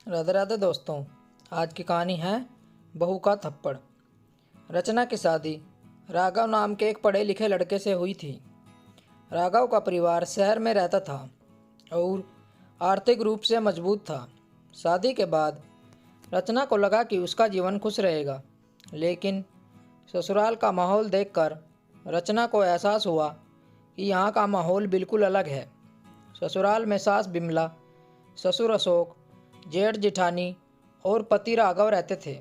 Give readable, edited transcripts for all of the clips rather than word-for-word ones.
राधे राधे दोस्तों। आज की कहानी है बहू का थप्पड़। रचना की शादी राघव नाम के एक पढ़े लिखे लड़के से हुई थी। राघव का परिवार शहर में रहता था और आर्थिक रूप से मजबूत था। शादी के बाद रचना को लगा कि उसका जीवन खुश रहेगा, लेकिन ससुराल का माहौल देखकर रचना को एहसास हुआ कि यहाँ का माहौल बिल्कुल अलग है। ससुराल में सास बिमला, ससुर अशोक, जेठ जिठानी और पति राघव रहते थे।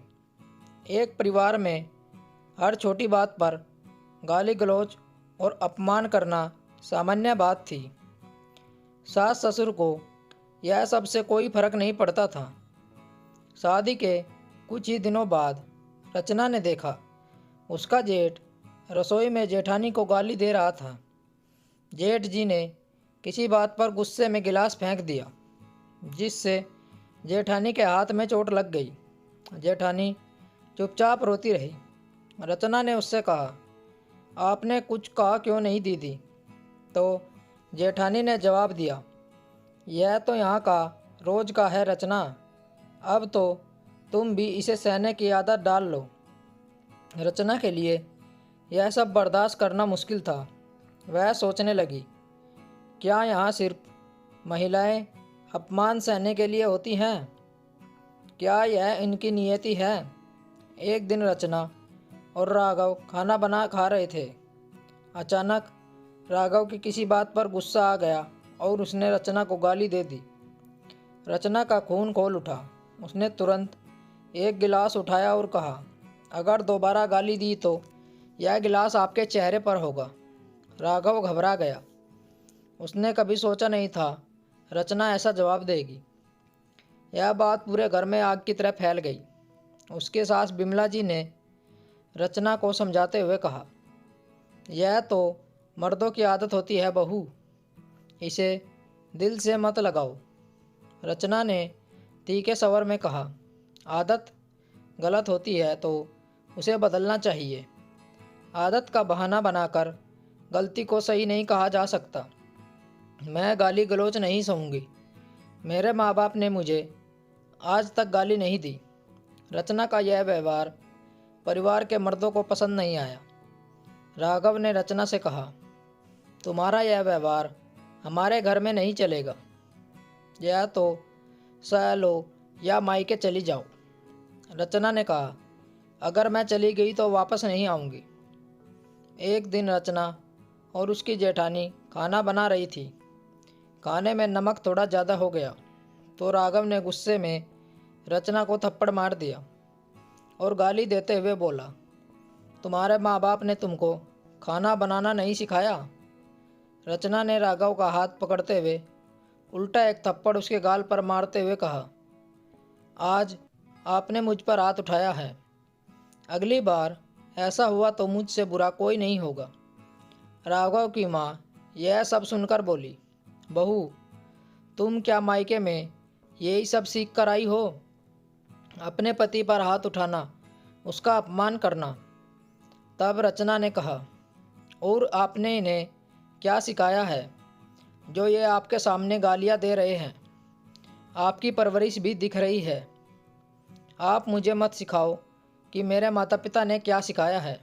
एक परिवार में हर छोटी बात पर गाली गलौज और अपमान करना सामान्य बात थी। सास ससुर को यह सबसे कोई फर्क नहीं पड़ता था। शादी के कुछ ही दिनों बाद रचना ने देखा उसका जेठ रसोई में जेठानी को गाली दे रहा था। जेठ जी ने किसी बात पर गुस्से में गिलास फेंक दिया, जिससे जेठानी के हाथ में चोट लग गई। जेठानी चुपचाप रोती रही। रचना ने उससे कहा, आपने कुछ कहा क्यों नहीं दीदी? तो जेठानी ने जवाब दिया, यह तो यहाँ का रोज का है रचना, अब तो तुम भी इसे सहने की आदत डाल लो। रचना के लिए यह सब बर्दाश्त करना मुश्किल था। वह सोचने लगी, क्या यहाँ सिर्फ महिलाएं अपमान सहने के लिए होती हैं? क्या यह इनकी नियति है? एक दिन रचना और राघव खाना बना खा रहे थे। अचानक राघव की किसी बात पर गुस्सा आ गया और उसने रचना को गाली दे दी। रचना का खून खौल उठा। उसने तुरंत एक गिलास उठाया और कहा, अगर दोबारा गाली दी तो यह गिलास आपके चेहरे पर होगा। राघव घबरा गया। उसने कभी सोचा नहीं था रचना ऐसा जवाब देगी। यह बात पूरे घर में आग की तरह फैल गई। उसके सास बिमला जी ने रचना को समझाते हुए कहा, यह तो मर्दों की आदत होती है बहू, इसे दिल से मत लगाओ। रचना ने तीखे स्वर में कहा, आदत गलत होती है तो उसे बदलना चाहिए। आदत का बहाना बनाकर गलती को सही नहीं कहा जा सकता। मैं गाली गलौज नहीं सहूँगी। मेरे माँ बाप ने मुझे आज तक गाली नहीं दी। रचना का यह व्यवहार परिवार के मर्दों को पसंद नहीं आया। राघव ने रचना से कहा, तुम्हारा यह व्यवहार हमारे घर में नहीं चलेगा। या तो सह लो या मायके चली जाओ। रचना ने कहा, अगर मैं चली गई तो वापस नहीं आऊँगी। एक दिन रचना और उसकी जेठानी खाना बना रही थी। खाने में नमक थोड़ा ज़्यादा हो गया तो राघव ने गुस्से में रचना को थप्पड़ मार दिया और गाली देते हुए बोला, तुम्हारे माँ बाप ने तुमको खाना बनाना नहीं सिखाया? रचना ने राघव का हाथ पकड़ते हुए उल्टा एक थप्पड़ उसके गाल पर मारते हुए कहा, आज आपने मुझ पर हाथ उठाया है, अगली बार ऐसा हुआ तो मुझसे बुरा कोई नहीं होगा। राघव की माँ यह सब सुनकर बोली, बहू, तुम क्या मायके में यही सब सीख कर आई हो? अपने पति पर हाथ उठाना, उसका अपमान करना। तब रचना ने कहा, और आपने इन्हें क्या सिखाया है जो ये आपके सामने गालियाँ दे रहे हैं? आपकी परवरिश भी दिख रही है। आप मुझे मत सिखाओ कि मेरे माता पिता ने क्या सिखाया है।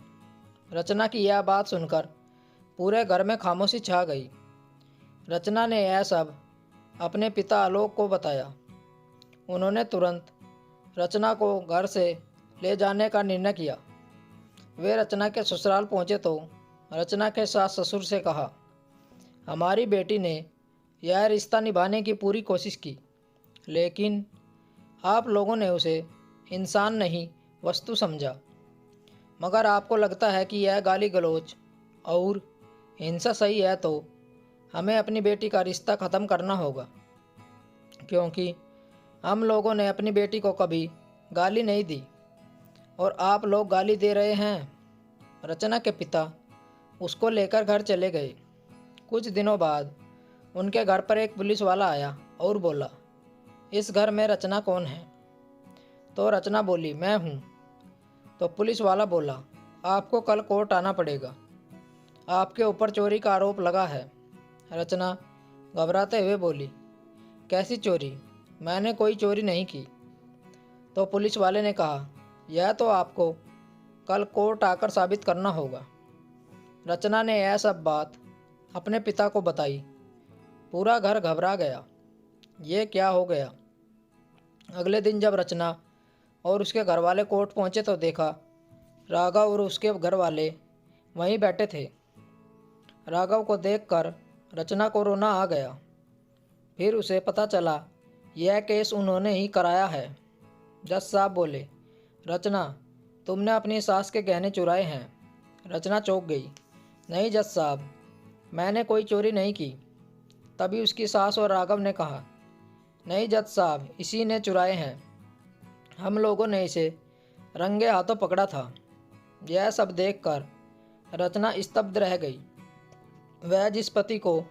रचना की यह बात सुनकर पूरे घर में खामोशी छा गई। रचना ने यह सब अपने पिता आलोक को बताया। उन्होंने तुरंत रचना को घर से ले जाने का निर्णय किया। वे रचना के ससुराल पहुंचे तो रचना के सास ससुर से कहा, हमारी बेटी ने यह रिश्ता निभाने की पूरी कोशिश की, लेकिन आप लोगों ने उसे इंसान नहीं वस्तु समझा। मगर आपको लगता है कि यह गाली गलौज और हिंसा सही है तो हमें अपनी बेटी का रिश्ता ख़त्म करना होगा, क्योंकि हम लोगों ने अपनी बेटी को कभी गाली नहीं दी और आप लोग गाली दे रहे हैं। रचना के पिता उसको लेकर घर चले गए। कुछ दिनों बाद उनके घर पर एक पुलिस वाला आया और बोला, इस घर में रचना कौन है? तो रचना बोली, मैं हूँ। तो पुलिस वाला बोला, आपको कल कोर्ट आना पड़ेगा, आपके ऊपर चोरी का आरोप लगा है। रचना घबराते हुए बोली, कैसी चोरी? मैंने कोई चोरी नहीं की। तो पुलिस वाले ने कहा, यह तो आपको कल कोर्ट आकर साबित करना होगा। रचना ने यह सब बात अपने पिता को बताई। पूरा घर घबरा गया। ये क्या हो गया? अगले दिन जब रचना और उसके घर वाले कोर्ट पहुंचे तो देखा राघव और उसके घर वाले वहीं बैठे थे। राघव को देखकर रचना को रोना आ गया। फिर उसे पता चला यह केस उन्होंने ही कराया है। जज साहब बोले, रचना, तुमने अपनी सास के गहने चुराए हैं। रचना चौंक गई। नहीं जज साहब, मैंने कोई चोरी नहीं की। तभी उसकी सास और राघव ने कहा, नहीं जज साहब, इसी ने चुराए हैं। हम लोगों ने इसे रंगे हाथों पकड़ा था। यह सब देखकर रचना स्तब्ध रह गई। वह जिस पति को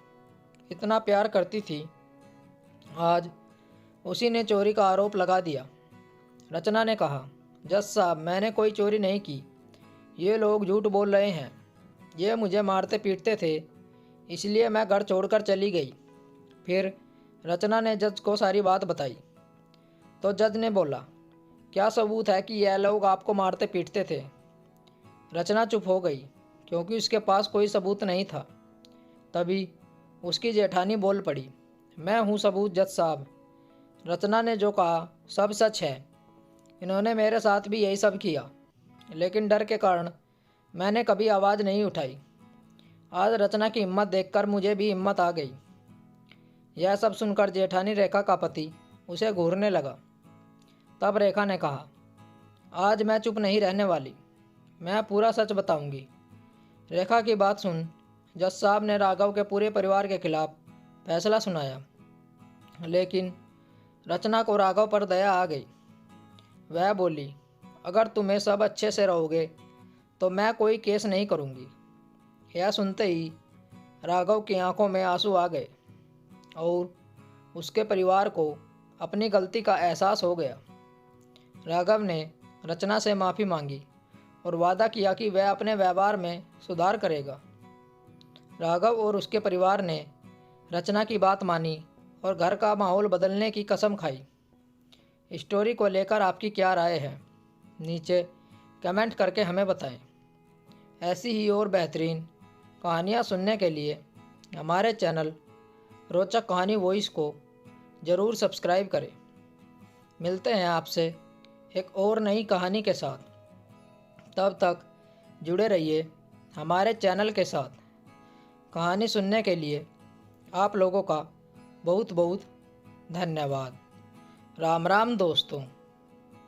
इतना प्यार करती थी, आज उसी ने चोरी का आरोप लगा दिया। रचना ने कहा, जज साहब, मैंने कोई चोरी नहीं की। ये लोग झूठ बोल रहे हैं। ये मुझे मारते पीटते थे, इसलिए मैं घर छोड़कर चली गई। फिर रचना ने जज को सारी बात बताई। तो जज ने बोला, क्या सबूत है कि यह लोग आपको मारते पीटते थे? रचना चुप हो गई क्योंकि उसके पास कोई सबूत नहीं था। तभी उसकी जेठानी बोल पड़ी, मैं हूँ सबूत जज साहब। रचना ने जो कहा सब सच है। इन्होंने मेरे साथ भी यही सब किया, लेकिन डर के कारण मैंने कभी आवाज़ नहीं उठाई। आज रचना की हिम्मत देखकर मुझे भी हिम्मत आ गई। यह सब सुनकर जेठानी रेखा का पति उसे घूरने लगा। तब रेखा ने कहा, आज मैं चुप नहीं रहने वाली, मैं पूरा सच बताऊंगी। रेखा की बात सुन जज साहब ने राघव के पूरे परिवार के खिलाफ फैसला सुनाया। लेकिन रचना को राघव पर दया आ गई। वह बोली, अगर तुम्हें सब अच्छे से रहोगे तो मैं कोई केस नहीं करूंगी। यह सुनते ही राघव की आंखों में आंसू आ गए और उसके परिवार को अपनी गलती का एहसास हो गया। राघव ने रचना से माफ़ी मांगी और वादा किया कि वह अपने व्यवहार में सुधार करेगा। राघव और उसके परिवार ने रचना की बात मानी और घर का माहौल बदलने की कसम खाई। स्टोरी को लेकर आपकी क्या राय है? नीचे कमेंट करके हमें बताएं। ऐसी ही और बेहतरीन कहानियाँ सुनने के लिए हमारे चैनल रोचक कहानी वॉइस को ज़रूर सब्सक्राइब करें। मिलते हैं आपसे एक और नई कहानी के साथ। तब तक जुड़े रहिए हमारे चैनल के साथ। कहानी सुनने के लिए आप लोगों का बहुत बहुत धन्यवाद। राम राम दोस्तों।